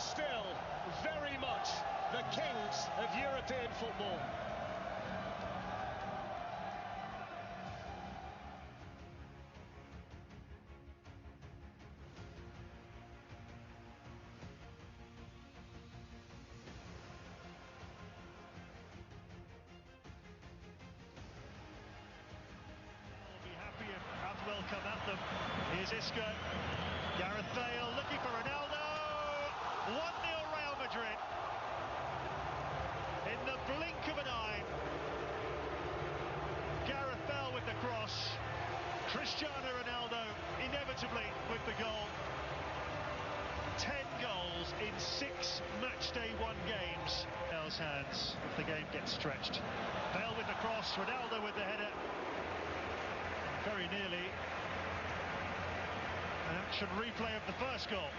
still very much the kings of European football. Happy and as well come at them. Here's Isco. Gareth Bale looking for Ronaldo. 1-0 Real Madrid. In the blink of an eye. Gareth Bale with the cross. Cristiano Ronaldo inevitably with the goal. 10 goals in 6 matchday 1 games. Bale's hands if the game gets stretched. Bale with the cross. Ronaldo with the header. Very nearly an action replay of the first goal.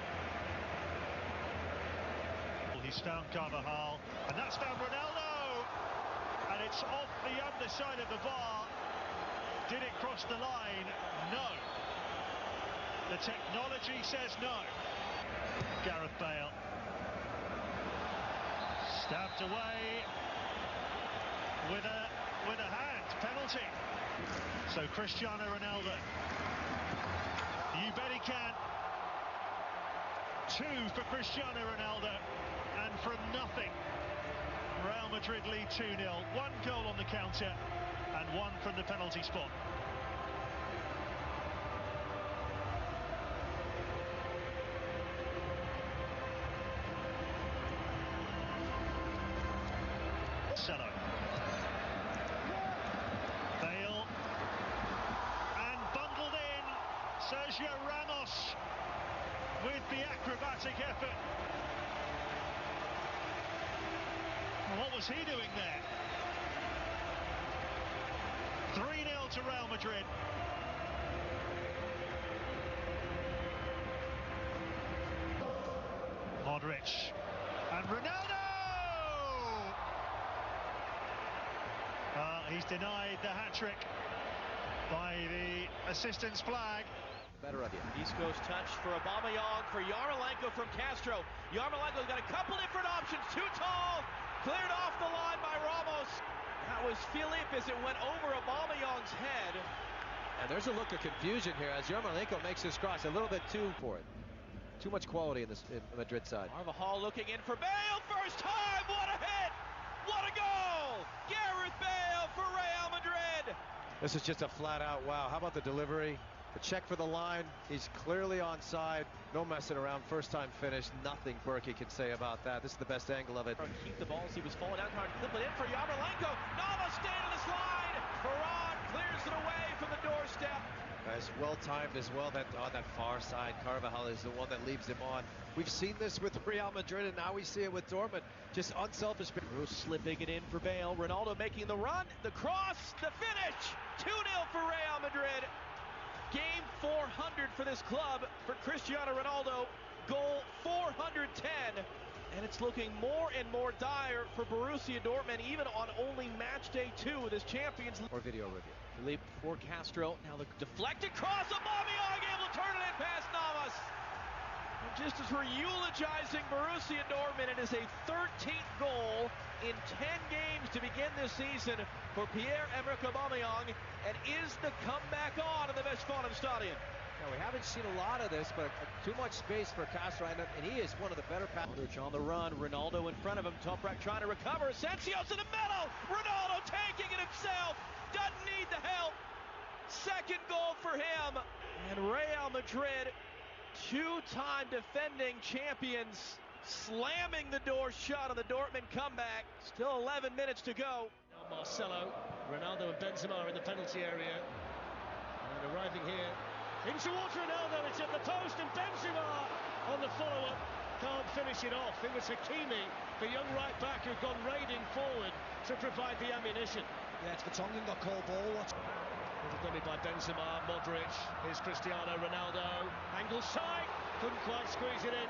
He's found Carvajal, and that's found Ronaldo, and it's off the underside of the bar. Did it cross the line? No. The technology says no. Gareth Bale stabbed away with a hand penalty. So Cristiano Ronaldo, you bet he can. 2 for Cristiano Ronaldo, and from nothing, Real Madrid lead 2-0. 1 goal on the counter, and 1 from the penalty spot. Marcelo. Bale. Sergio Ramos with the acrobatic effort. What was he doing there? 3-0 to Real Madrid. Modric and Ronaldo! He's denied the hat-trick by the assistant's flag. Better of you. Isco's touch for Aubameyang, for Yarmolenko from Castro. Yarmolenko's got a couple different options. Too tall, cleared off the line by Ramos. That was Philippe as it went over Aubameyang's head. And there's a look of confusion here as Yarmolenko makes his cross a little bit too for it. Too much quality in the Madrid side. Carvajal looking in for Bale, first time, what a hit! What a goal! Gareth Bale for Real Madrid! This is just a flat out wow. How about the delivery? The check for the line, he's clearly onside. No messing around, first time finish. Nothing Berkey can say about that. This is the best angle of it. Keep the ball as he was falling down, trying to clip it in for Yarmolenko. Navas staying on the slide. Varane clears it away from the doorstep. It's well timed as well. That on that far side, Carvajal is the one that leaves him on. We've seen this with Real Madrid, and now we see it with Dortmund. Just unselfish. Bruce slipping it in for Bale. Ronaldo making the run, the cross, the finish. 2-0 for Real Madrid. Game 400 for this club for Cristiano Ronaldo, goal 410, and it's looking more and more dire for Borussia Dortmund, even on only match day 2 of this Champions League. Or video review. Philippe for Castro, now the deflected cross, Aubameyang able to turn it in past Navas. And just as we're eulogizing Borussia Dortmund, it is a 13th goal in 10 games to begin this season for Pierre-Emerick Aubameyang, and is the comeback on in the Westfalenstadion. Now, we haven't seen a lot of this, but too much space for Castro, and he is one of the better passers. Modric on the run, Ronaldo in front of him, Toprak trying to recover, Asensio's in the middle, Ronaldo taking it himself, doesn't need the help. Second goal for him, and Real Madrid, 2-time defending champions, slamming the door shut on the Dortmund comeback. Still 11 minutes to go. Now Marcelo, Ronaldo and Benzema are in the penalty area. And arriving here, in towards Ronaldo, it's at the post, and Benzema on the follow-up can't finish it off. It was Hakimi, the young right-back, who'd gone raiding forward to provide the ammunition. Yeah, it's Vertonghen got called ball. Little dummy by Benzema, Modric, here's Cristiano Ronaldo, angle side, couldn't quite squeeze it in.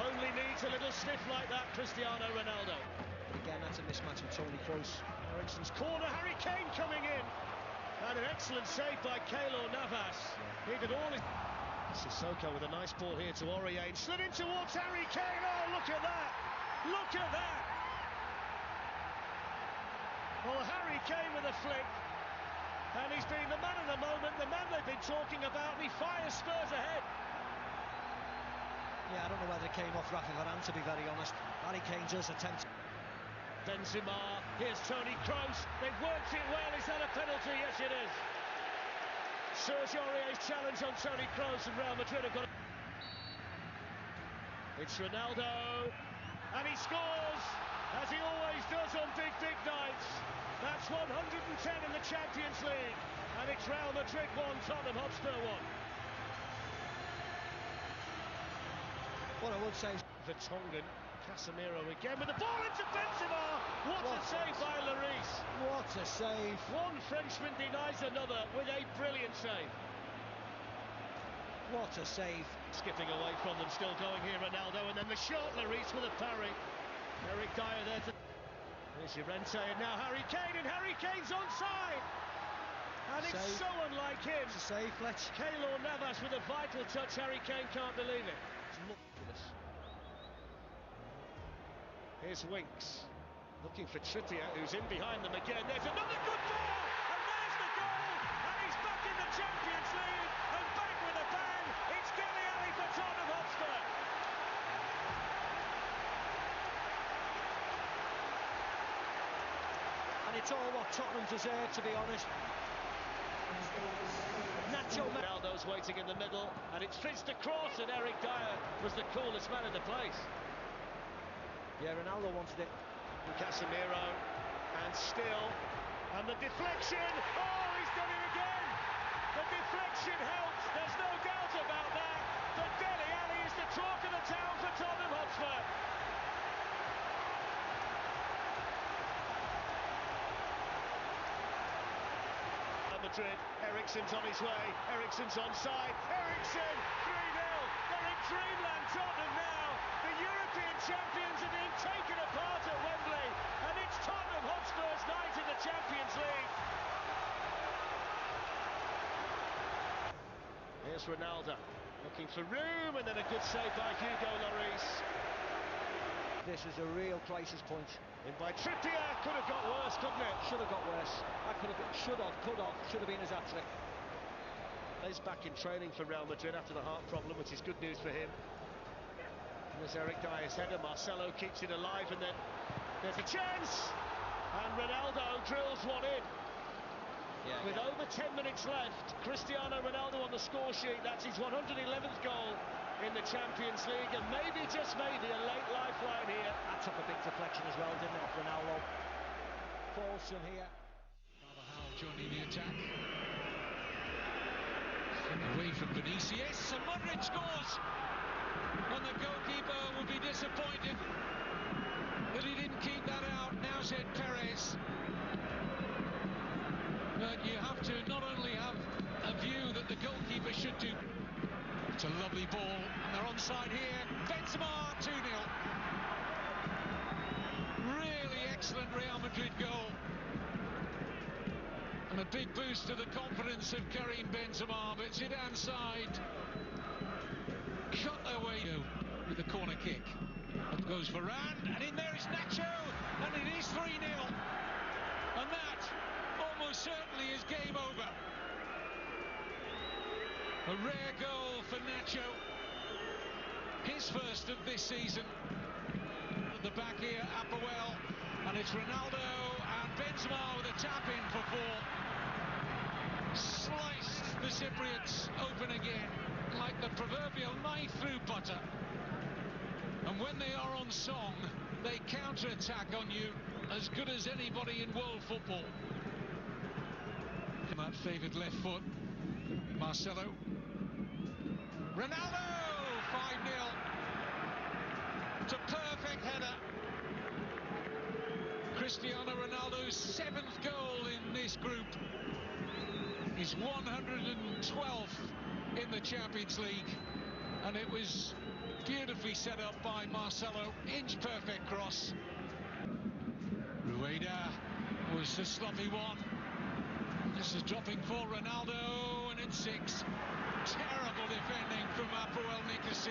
Only needs a little sniff like that, Cristiano Ronaldo. But again, that's a mismatch with Toni Kroos. Eriksen's corner, Harry Kane coming in. And an excellent save by Keylor Navas. He did all his... Sissoko with a nice ball here to Aurier, slid in towards Harry Kane. Oh, look at that! Look at that! Well, Harry Kane with a flick, and he's been the man of the moment, the man they've been talking about, and he fires Spurs ahead. Yeah, I don't know whether it came off Rafa Varane, to be very honest. Harry Kane does attempt. Benzema, here's Toni Kroos, they've worked it well. Is that a penalty? Yes, it is. Serge Aurier's challenge on Toni Kroos, and Real Madrid have got it. It's Ronaldo, and he scores, as he always does on big nights. That's 110 in the Champions League, and it's Real Madrid 1, Tottenham Hotspur 1. What I would say is Vertonghen, Casemiro again with the ball into Benzema. What a save by Lloris. What a save. One Frenchman denies another with a brilliant save. What a save. Skipping away from them, still going here, Ronaldo, and then the shot, Lloris with a parry. Eric Dyer there to... There's Llorente, and now Harry Kane, and Harry Kane's onside. And it's Save. so unlike him. It's a save, Fletch. Keylor Navas with a vital touch. Harry Kane can't believe it. Here's Winks, looking for Trippier, who's in behind them again. There's another good ball, and there's the goal, and he's back in the Champions League, and back with a bang. It's Dele Alli for Tottenham Hotspur. And it's all what Tottenham deserve, to be honest. Nacho Ronaldo's waiting in the middle, and it's fizzed across, and Eric Dyer was the coolest man in the place. Yeah, Ronaldo wanted it. Casemiro, and still, and the deflection. Oh, he's done it again. The deflection helps. There's no doubt about that. But Dele Alli is the talk of the town for Tottenham Hotspur. Madrid, Eriksen's on his way. Eriksen's onside. Eriksen, 3-0. They're in dreamland, Tottenham now. The European champions are being taken apart at Wembley, and it's Tottenham Hotspur's night in the Champions League. Here's Ronaldo, looking for room, and then a good save by Hugo Lloris. This is a real crisis point. In by Trippier, could have got worse, couldn't it? Should have got worse. That could have been, should have, could have, should have been his hat-trick. He's back in training for Real Madrid after the heart problem, which is good news for him. And there's Eric Dyer's header. Marcelo keeps it alive, and then there's a chance, and Ronaldo drills one in. Yeah, with over 10 minutes left, Cristiano Ronaldo on the score sheet. That's his 111th goal in the Champions League, and maybe, just maybe, a late lifeline here. That took a big deflection as well, didn't it, off Ronaldo? Falls from here. Carvajal joining the attack. Away from Vinicius, and Modric scores! And the goalkeeper will be disappointed that he didn't keep that out. Now said Perez. But you have to not only have a view that the goalkeeper should do. It's a lovely ball, and they're onside here. Benzema, 2-0. Really excellent Real Madrid goal. And a big boost to the confidence of Karim Benzema, but Zidane's side cut their way with the corner kick. Up goes Varane, and in there is Nacho, and it is 3-0. And that almost certainly is game over. A rare goal for Nacho, his first of this season. At the back here, Apoel, and it's Ronaldo and Benzema with a tap-in for 4. Sliced the Cypriots open again, like the proverbial knife through butter. And when they are on song, they counter-attack on you as good as anybody in world football. Come out favoured left foot, Marcelo. Ronaldo, 5-0. It's a perfect header. Cristiano Ronaldo's 7th goal in this group. His 112th in the Champions League. And it was beautifully set up by Marcelo. Inch perfect cross. Rueda was the sloppy one. This is dropping for Ronaldo, and it's 6. Terrible defending from Apoel Nicosia.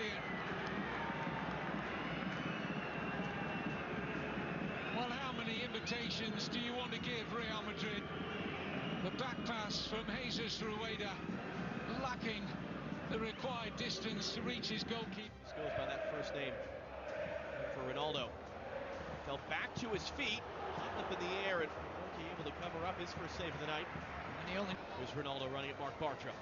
Well, how many invitations do you want to give Real Madrid? The back pass from Jesus Rueda, lacking the required distance to reach his goalkeeper. This goes by that first name for Ronaldo. Fell back to his feet, popped up in the air, and Berkey able to cover up his first save of the night. There's Ronaldo running at Marc Bartra.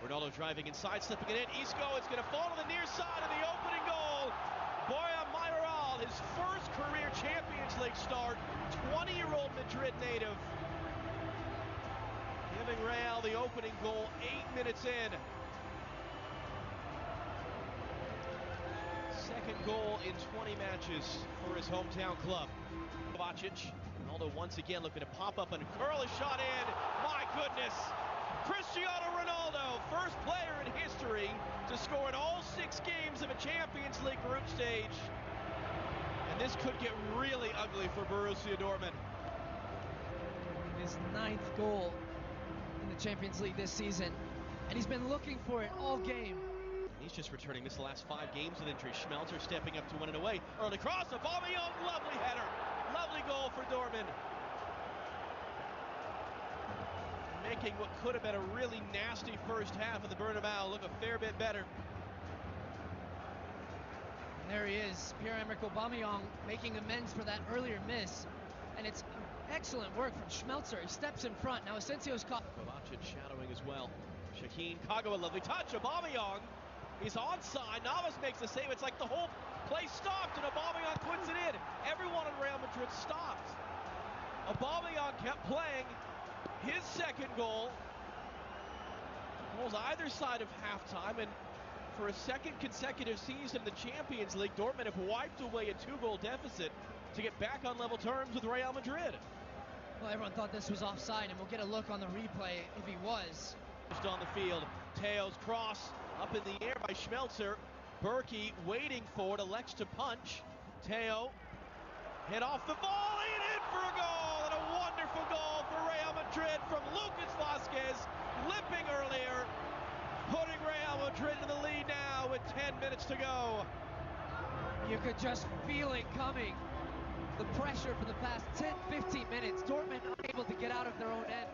Ronaldo driving inside, slipping it in. Isco, it's going to fall to the near side of the opening goal. Borja Mayoral, his first career Champions League start, 20-year-old Madrid native, giving Real the opening goal 8 minutes in. Second goal in 20 matches for his hometown club. Kovacic, Ronaldo once again looking to pop up and curl a shot in. My goodness! Cristiano Ronaldo, first player in history to score in all 6 games of a Champions League group stage. And this could get really ugly for Borussia Dortmund. His 9th goal in the Champions League this season, and he's been looking for it all game. He's just returning this last 5 games with injury. Schmelzer stepping up to win it away. Early cross, Aubameyang, lovely header. Lovely goal for Dortmund. Making what could have been a really nasty first half of the Bernabeu look a fair bit better. And there he is, Pierre-Emerick Aubameyang, making amends for that earlier miss. And it's excellent work from Schmelzer. He steps in front. Now Asensio's caught. Kovacic shadowing as well. Shaheen Kagawa, lovely touch. Aubameyang, he's onside. Navas makes the save. It's like the whole play stopped and Aubameyang puts it in. Everyone in Real Madrid stopped. Aubameyang kept playing. His second goal. Goals either side of halftime, and for a second consecutive season in the Champions League, Dortmund have wiped away a 2-goal deficit to get back on level terms with Real Madrid. Well, everyone thought this was offside, and we'll get a look on the replay if he was. Just on the field, Teo's cross up in the air by Schmelzer. Berkey waiting for it, elects to punch. Teo hit off the volley and in for a goal, and a wonderful goal for Real Madrid from Lucas Vazquez, limping earlier, putting Real Madrid in the lead now with 10 minutes to go. You could just feel it coming. The pressure for the past 10-15 minutes, Dortmund unable to get out of their own end.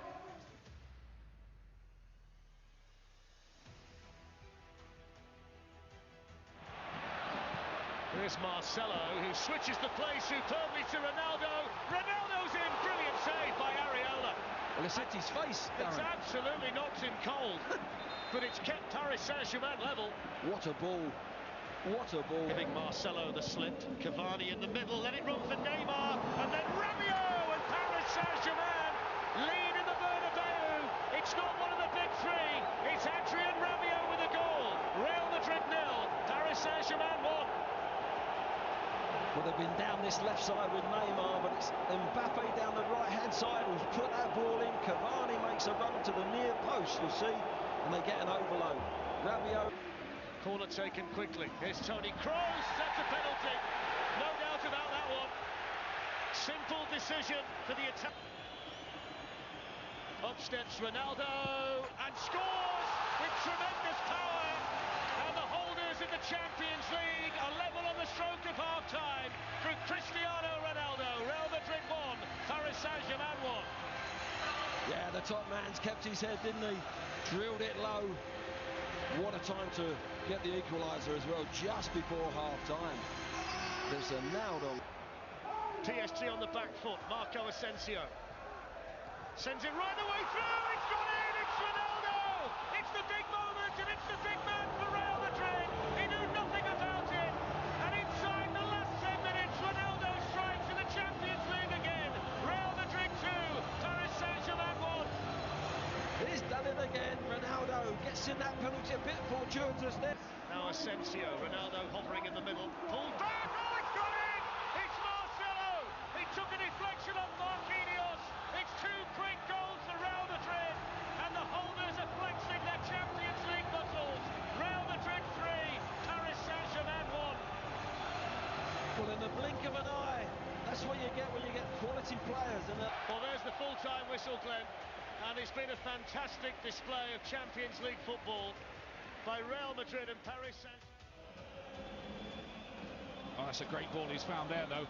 Here's Marcelo, who switches the play superbly to Ronaldo. Ronaldo's in, brilliant save by Areola. Well, it's hit his face, Darren. It's absolutely knocked him cold, but it's kept Paris Saint-Germain level. What a ball. What a ball. Giving Marcelo the slip. Cavani in the middle, let it run for Neymar, and then Rabiot, and Paris Saint-Germain lead in the Bernabeu. It's not one of the big 3. It's Adrien Rabiot with a goal. Real Madrid 0, Paris Saint-Germain 1. Well, they've been down this left side with Neymar, but it's Mbappe down the right-hand side who's put that ball in. Cavani makes a run to the near post, you'll see, and they get an overload. Rabiot. Corner taken quickly. Here's Toni Kroos. That's a penalty. No doubt about that one. Simple decision for the attack. Up steps Ronaldo and scores with tremendous power. And the holders of the Champions League are level on the stroke of half-time through Cristiano Ronaldo. Real Madrid 1, Paris Saint-Germain 1. Yeah, the top man's kept his head, didn't he? Drilled it low. What a time to get the equaliser as well, just before half-time. There's a nailed on. PSG on the back foot, Marco Asensio. Sends it right the way through, it's gone in, it's Ronaldo! It's the big moment, and it's the big man for Real Madrid. He knew nothing about it, and inside the last 10 minutes, Ronaldo strikes in the Champions League again. Real Madrid 2, Paris Saint-Germain 1. He's done it again. Ronaldo gets in that penalty, a bit fortuitous there. Now Asensio, Ronaldo hovering in the middle, pulled back, oh, it's gone in! It's Marcelo! He took a deflection on Marquinhos. It's 2 quick goals for Real Madrid, and the holders are flexing their Champions League muscles. Real Madrid 3, Paris Saint-Germain 1. Well, in the blink of an eye, that's what you get when you get quality players. And well, there's the full-time whistle, Glenn. And it's been a fantastic display of Champions League football by Real Madrid and Paris Saint-Germain. Oh, that's a great ball he's found there, though.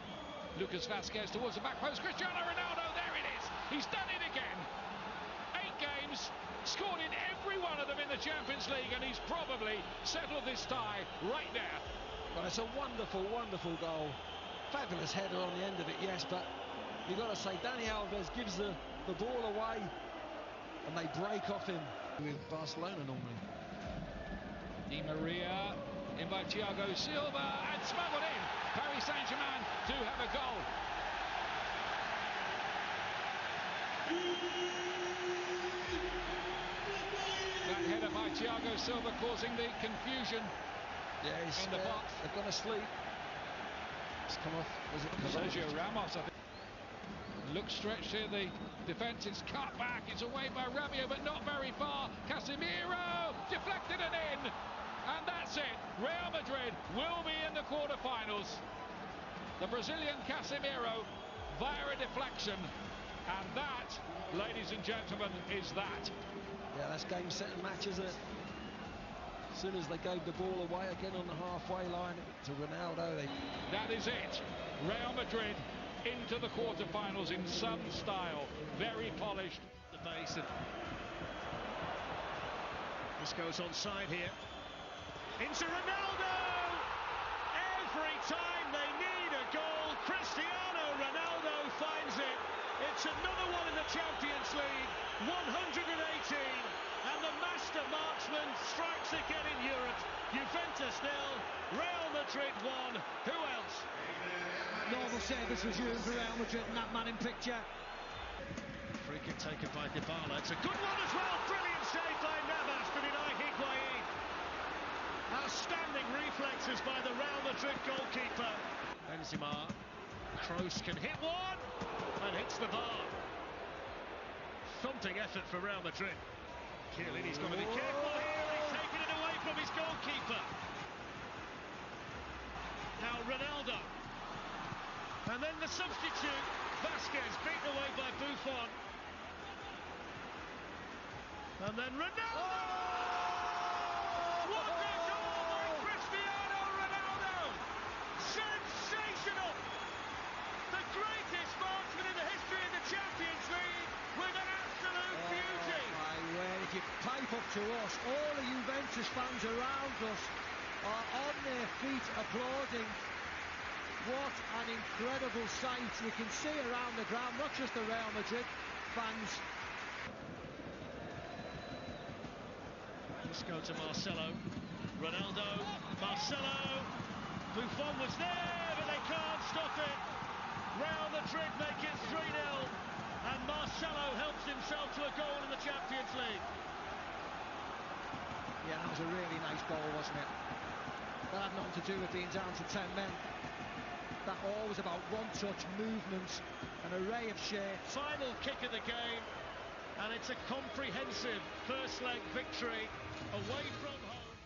Lucas Vazquez towards the back post. Cristiano Ronaldo, there it is. He's done it again. 8 games, scored in every one of them in the Champions League, and he's probably settled this tie right there. Well, it's a wonderful, wonderful goal. Fabulous header on the end of it, yes, but you've got to say Dani Alves gives the ball away and they break off him. With Barcelona normally. Di Maria in by Thiago Silva and smuggled in. Paris Saint-Germain do have a goal. That header by Thiago Silva causing the confusion in the box. They've gone to sleep. It's come off. Was it Sergio Ramos, I think. Looks stretched here, the defence is cut back, it's away by Rabiot, but not very far. Casemiro, deflected and in, and that's it. Real Madrid will be in the quarter-finals. The Brazilian Casemiro via a deflection, and that, ladies and gentlemen, is that. Yeah, that's game, set and match, isn't it? As soon as they gave the ball away again on the halfway line to Ronaldo. That is it. Real Madrid into the quarter-finals in some style. Very polished. The base and this goes onside here. Into Ronaldo! Every time they need a goal, Cristiano Ronaldo finds it. It's another one in the Champions League. 118, and the master marksman strikes again in Europe. Juventus 0, Real Madrid 1. Who else? Normal service was used for Real Madrid and that man in picture. Free kick taken by Dybala. It's a good one as well. Brilliant save by Navas to deny Higuain. Outstanding reflexes by the Real Madrid goalkeeper. Benzema. Kroos can hit one and hits the bar. Thumping effort for Real Madrid. Chiellini's got to be careful here. He's taken it away from his goalkeeper. Now Ronaldo. And then the substitute, Vazquez, beaten away by Buffon. And then Ronaldo! Oh! What a goal by Cristiano Ronaldo! Sensational! The greatest marksman in the history of the Champions League with an absolute beauty. My word, if you pipe up to us, all the Juventus fans around us are on their feet applauding. What an incredible sight you can see around the ground, not just the Real Madrid fans. Let's go to Marcelo. Ronaldo, Marcelo. Buffon was there, but they can't stop it. Real Madrid make it 3-0, and Marcelo helps himself to a goal in the Champions League. Yeah, that was a really nice goal, wasn't it? That had nothing to do with being down to 10 men. That all was about one-touch movement, an array of shapes. Final kick of the game, and it's a comprehensive first-leg victory away from home.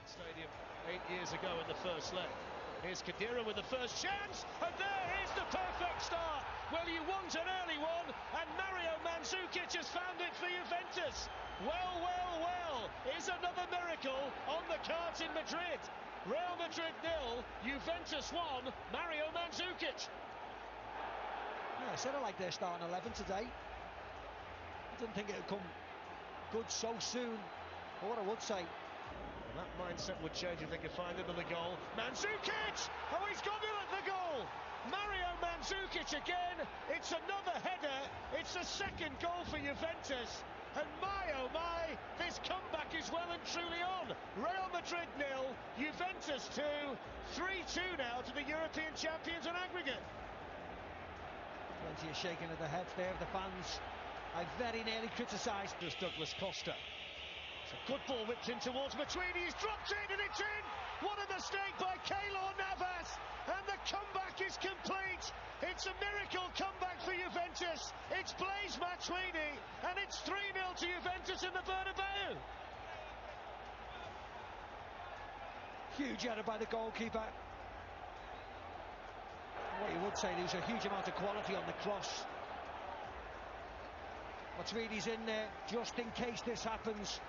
Stadium 8 years ago in the first leg. Here's Khedira with the first chance, and there is the perfect start. Well, you want an early one, and Mario Mandzukic has found it for Juventus. Well, well, well, is another miracle on the cards in Madrid. Real Madrid 0, Juventus 1, Mario Mandzukic. Yeah, I said I like their starting 11 today. I didn't think it would come good so soon. But what I would say, well, that mindset would change if they could find another goal. Mandzukic! Oh, he's got it at the goal! Mario Mandzukic again. It's another header. It's the second goal for Juventus. And my, oh my, this comeback is well and truly on. Real Madrid 0, Juventus 2, 3-2 now to the European champions on aggregate. plenty of shaking of the heads there of the fans. I very nearly criticised There's Douglas Costa. It's a good ball whipped in towards Matuidi. He's dropped it and it's in. What a mistake by Keylor Navas. And the comeback is complete. It's a miracle comeback for Juventus. It's Blaise Matuidi, and it's 3-0 to Juventus in the Bernabeu. huge error by the goalkeeper. What you would say, there's a huge amount of quality on the cross. Madrid in there just in case this happens.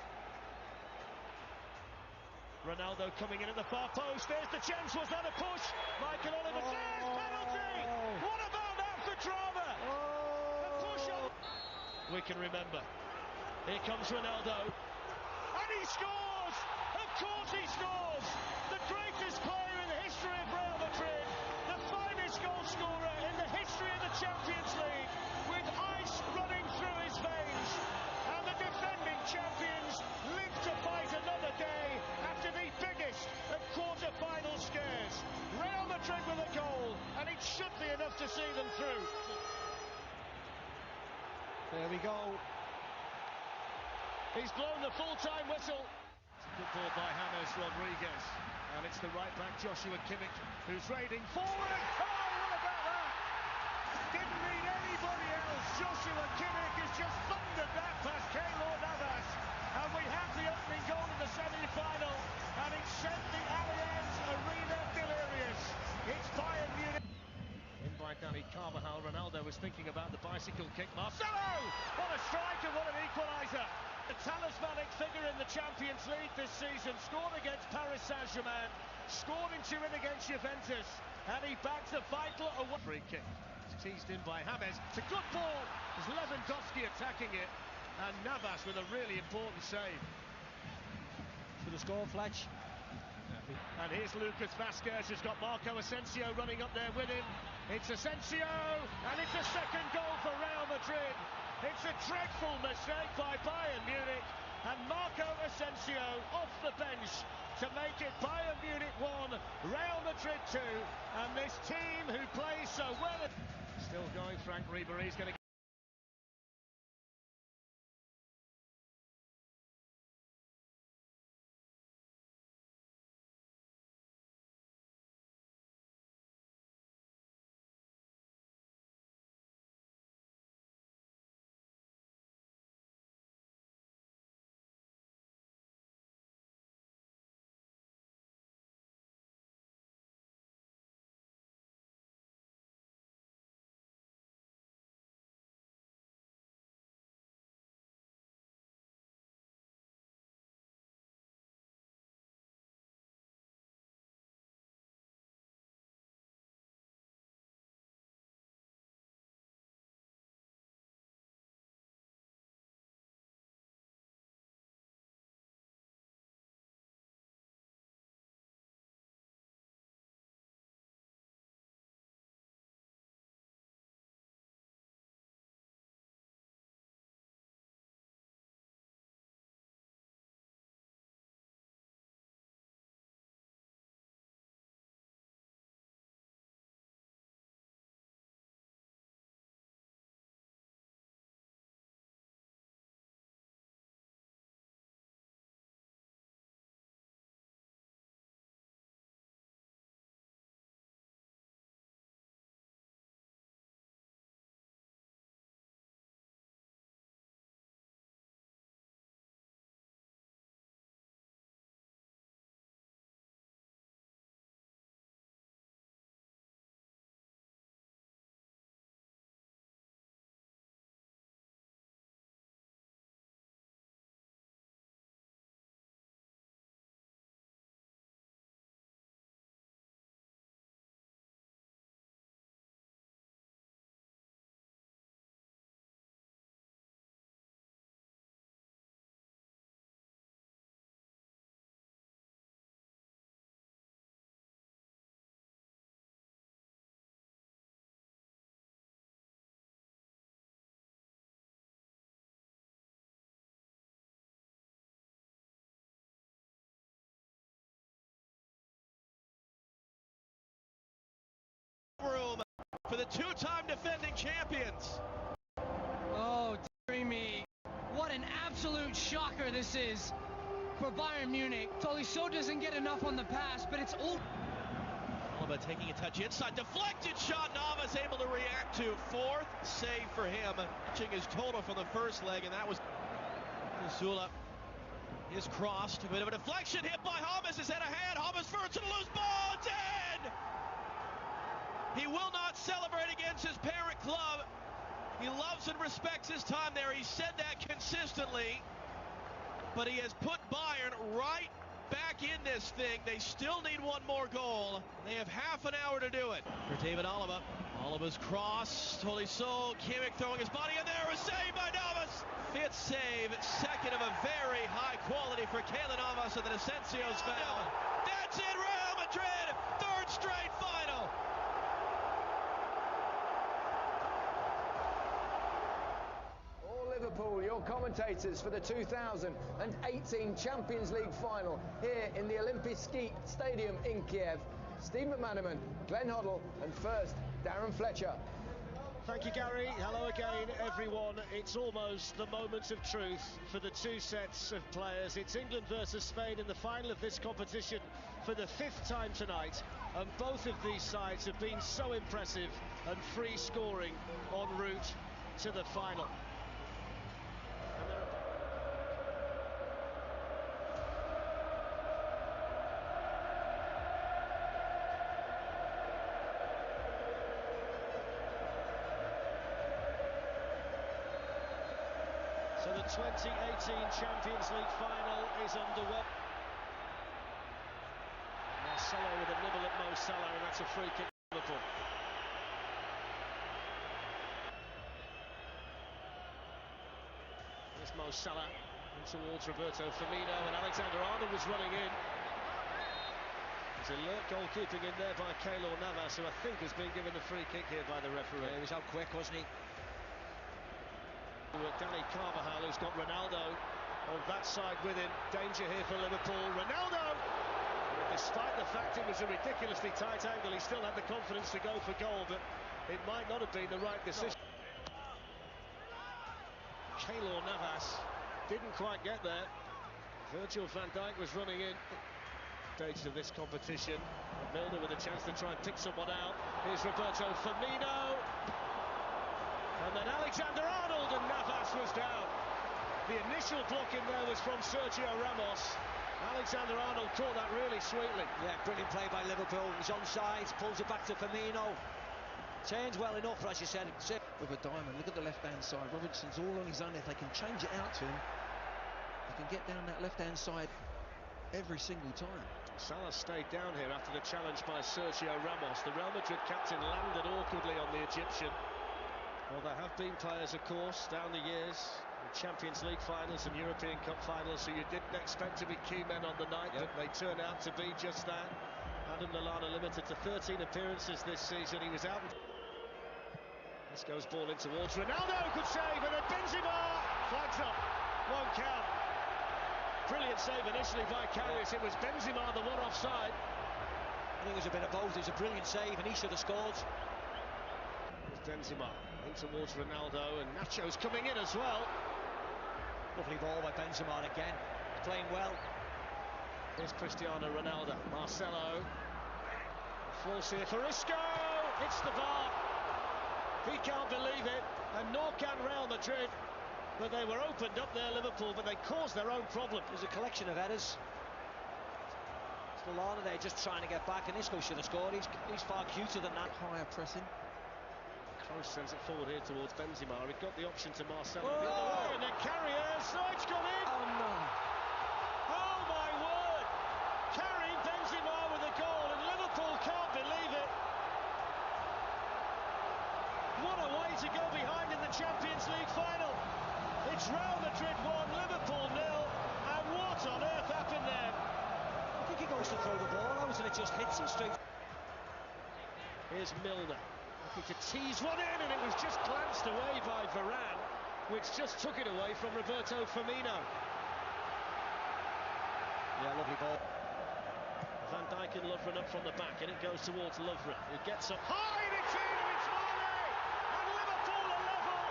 Ronaldo coming in at the far post. There's the chance. Was that a push? Michael Oliver says penalty. What about that for drama? A push on. We can remember. Here comes Ronaldo, and he scores. Of course he scores. The greatest player in the history of Real Madrid, the finest goal scorer in the history of the Champions League, with ice running through his veins, and the defending champions live to fight another day after the biggest of quarter-final scares. Real Madrid with a goal, and it should be enough to see them through. There we go. He's blown the full-time whistle. Good ball by James Rodriguez, and it's the right-back Joshua Kimmich who's raiding forward. Oh, what about that? Didn't need anybody else. Joshua Kimmich has just thundered that past Keylor Navas, and we have the opening goal in the semi-final, and it sent the Allianz Arena delirious. It's Bayern Munich. In by Dani Carvajal. Ronaldo was thinking about the bicycle kick. Marcelo! What a strike and what an equaliser. The talismanic figure in the Champions League this season, scored against Paris Saint-Germain, scored in Turin against Juventus, and he bags a vital free kick. It's teased in by James. It's a good ball. There's Lewandowski attacking it, and Navas with a really important save. For the score, Fletch. And here's Lucas Vazquez, who's got Marco Asensio running up there with him. It's Asensio, and it's a second goal for Real Madrid. It's a dreadful mistake by Bayern Munich, and Marco Asensio off the bench to make it Bayern Munich 1, Real Madrid 2, and this team who plays so well. Still going, Frank Ribéry's going to room for the two-time defending champions. Oh, dearie me. What an absolute shocker this is for Bayern Munich. Tolisso doesn't get enough on the pass, but it's all... Alaba taking a touch inside, deflected shot, Navas able to react to. Fourth save for him, matching his total from the first leg, and that was... Zula is crossed, a bit of a deflection, hit by James, his head ahead, James first to the loose ball, it's in! He will not celebrate against his parent club. He loves and respects his time there. He said that consistently. But he has put Bayern right back in this thing. They still need one more goal. They have half an hour to do it. For David Alaba. Alaba's cross. Tolisso. Kimmich throwing his body in there. A save by Navas. Fifth save. Second of a very high quality for Keylor Navas, and then Asensio's foul. That's it. Real Madrid. Third straight final. Liverpool, your commentators for the 2018 Champions League final here in the Olympiski Stadium in Kiev. Steve McManaman, Glenn Hoddle, and first, Darren Fletcher. Thank you, Gary. Hello again, everyone. It's almost the moment of truth for the two sets of players. It's England versus Spain in the final of this competition for the fifth time tonight, and both of these sides have been so impressive and free scoring en route to the final. So the 2018 Champions League final is underway. Marcelo with a nibble at Mo Salah, and that's a free kick for Liverpool. Here's Mo Salah in towards Roberto Firmino, and Alexander-Arnold was running in. There's alert goalkeeping in there by Keylor Navas, who I think has been given the free kick here by the referee. Yeah, he was out quick, wasn't he? Danny Carvajal, who's got Ronaldo on that side with him. Danger here for Liverpool. Ronaldo! Despite the fact it was a ridiculously tight angle, he still had the confidence to go for goal, but it might not have been the right decision. Keylor Navas didn't quite get there. Virgil van Dijk was running in. Stages of this competition. Milner with a chance to try and pick someone out. Here's Roberto Firmino. And then Alexander-Arnold, and Navas was down. The initial block in there was from Sergio Ramos. Alexander-Arnold caught that really sweetly. Yeah, brilliant play by Liverpool. He's onside, pulls it back to Firmino. Turns well enough, as you said. With a diamond, look at the left-hand side. Robertson's all on his own. If they can change it out to him, they can get down that left-hand side every single time. Salah stayed down here after the challenge by Sergio Ramos. The Real Madrid captain landed awkwardly on the Egyptian. Well, there have been players, of course, down the years, in Champions League finals and European Cup finals, who you didn't expect to be key men on the night, but they turn out to be just that. Adam Lallana limited to 13 appearances this season. He was out. This goes ball in towards Ronaldo, good save, and then Benzema flags up, won't count. Brilliant save initially by Karius. It was Benzema, the one offside. I think it was a bit of both. It was a brilliant save, and he should have scored. Benzema in towards Ronaldo, and Nacho's coming in as well. Lovely ball by Benzema again. He's playing well. Here's Cristiano Ronaldo. Marcelo. Falls here for Isco. It's the VAR. He can't believe it, and nor can Real Madrid. But they were opened up there, Liverpool, but they caused their own problem. There's a collection of headers. Lallana there just trying to get back, and Isco should have scored. He's far cuter than that. Higher pressing. Kroos sends it forward here towards Benzema. He got the option to Marcelo. Oh! And then Karius. Oh, it's gone in. Oh no! Oh my word! Karim Benzema with a goal, and Liverpool can't believe it. What a way to go behind in the Champions League final. It's Real Madrid 1, Liverpool 0, and what on earth happened there? I think he goes to throw the ball out, and it just hits him straight. Here's Milner. Looking to tease one in, and it was just glanced away by Varane, which just took it away from Roberto Firmino. Yeah, lovely ball. Van Dijk and Lovren up from the back, and it goes towards Lovren, who gets up high, and it's in, and it's Mane! And Liverpool are level,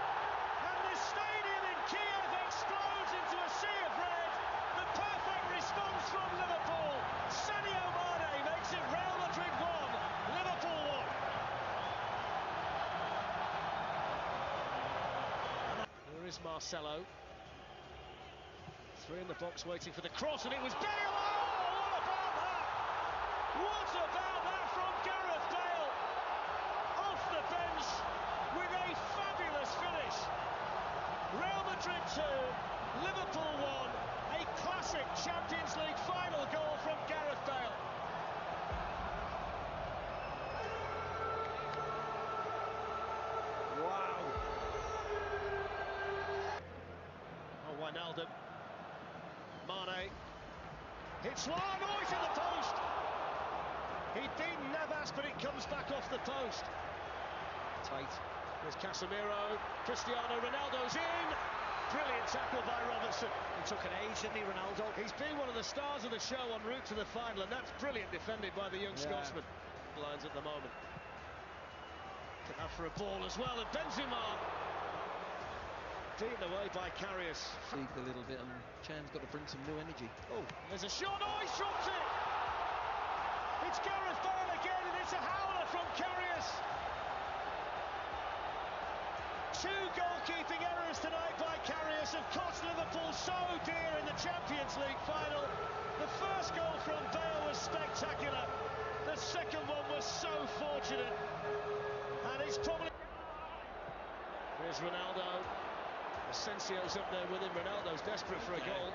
and the stadium in Kiev explodes into a sea of red. The perfect response from Liverpool. Sadio Mane makes it Real Madrid 1, Liverpool 1. Is Marcelo. Three in the box waiting for the cross, and it was Bale! Oh, what about that? What about that from Gareth Bale? Off the bench, with a fabulous finish. Real Madrid 2, Liverpool 1, a classic Champions League final goal from Gareth Bale. Wow. Oh, Wijnaldum. Mane. Hits one, oh, it's in the post. He'd beaten Navas, but it comes back off the post. Tight. There's Casemiro. Cristiano Ronaldo's in. Brilliant tackle by Robertson. He took an age, didn't he, Ronaldo? He's been one of the stars of the show en route to the final, and that's brilliant defended by the young Scotsman. Lines at the moment. Can have for a ball as well, and Benzema beaten away by Karius. Fatigued a little bit, and Chan's got to bring some new energy. Oh, there's a shot. Oh, he's dropped it. It's Gareth Bale again, and it's a howler from Karius. Two goalkeeping errors tonight by Karius have cost Liverpool so dear in the Champions League final. The first goal from Bale was spectacular. The second one was so fortunate. And it's probably... Here's Ronaldo. Asensio's up there with him. Ronaldo's desperate for a goal.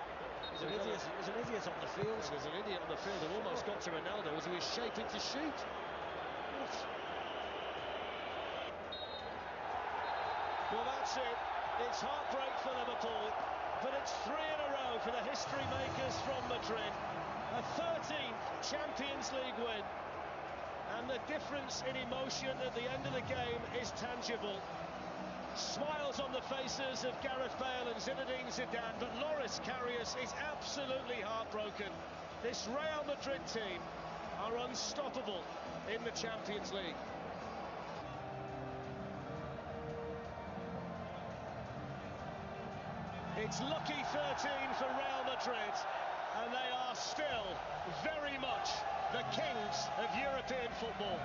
There's an idiot on the field. Yeah, there's an idiot on the field who almost got to Ronaldo as he was shaping to shoot. Well, that's it. It's heartbreak for Liverpool, but it's 3 in a row for the history makers from Madrid. A 13th Champions League win, and the difference in emotion at the end of the game is tangible. Smiles on the faces of Gareth Bale and Zinedine Zidane, but Loris Karius is absolutely heartbroken. This Real Madrid team are unstoppable in the Champions League. It's lucky 13 for Real Madrid, and they are still very much the kings of European football.